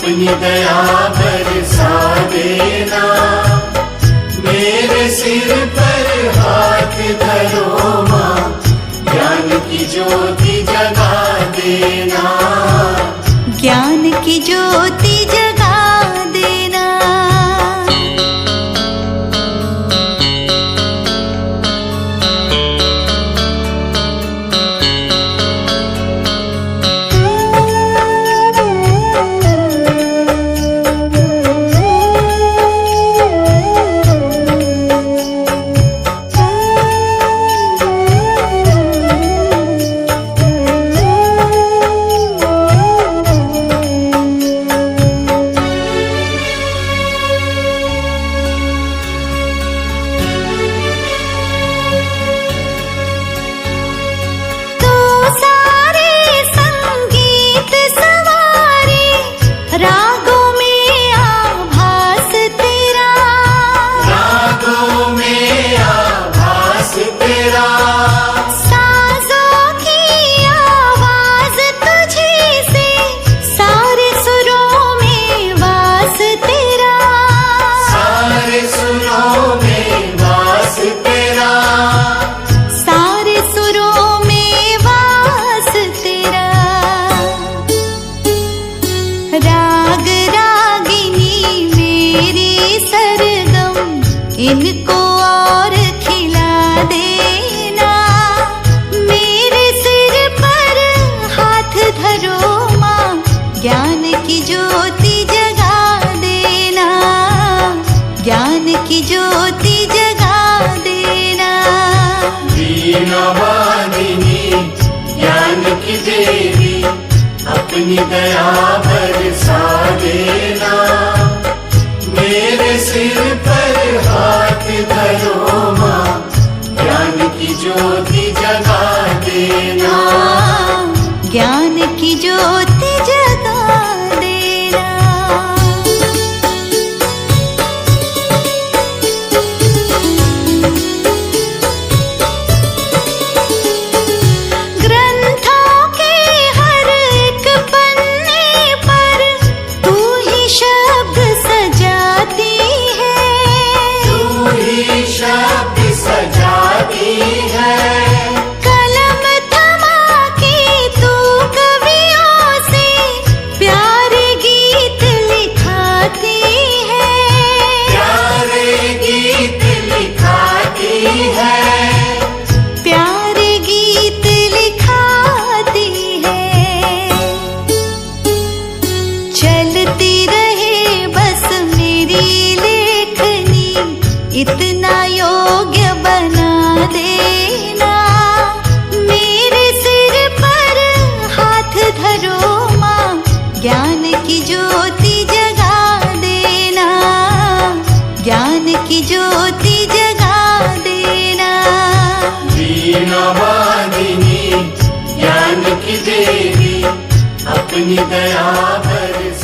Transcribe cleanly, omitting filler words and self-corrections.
अपनी दया बरसा देना। मेरे सिर पर हाथ धरो माँ, ज्ञान की ज्योति जगा देना। ज्ञान की ज्योति जगा देना। इनको और खिला देना। मेरे सिर पर हाथ धरो माँ, ज्ञान की ज्योति जगा देना। ज्ञान की ज्योति जगा देना। वीणा वादिनी ज्ञान की देवी, अपनी दया बरसा देना। मेरे सिर पर हाथ धरो माँ, ज्ञान की ज्योति जगा देना। ज्ञान की ज्योति जगा देना। ग्रंथों के हर एक पन्ने पर तू ही शब्द सजाती है। तू ही शब्द सजाती है। कलम थमा के तू कवियों से प्यारे गीत लिखाती है। प्यारे गीत लिखाती है। प्यारे गीत लिखाती है। चलती रहे बस मेरी लेखनी, इतना योग्य बना देना। मेरे सिर पर हाथ धरो माँ, ज्ञान की ज्योति जगा देना। ज्ञान की ज्योति जगा देना। वीणा वादिनी ज्ञान की देवी, अपनी दया बरसा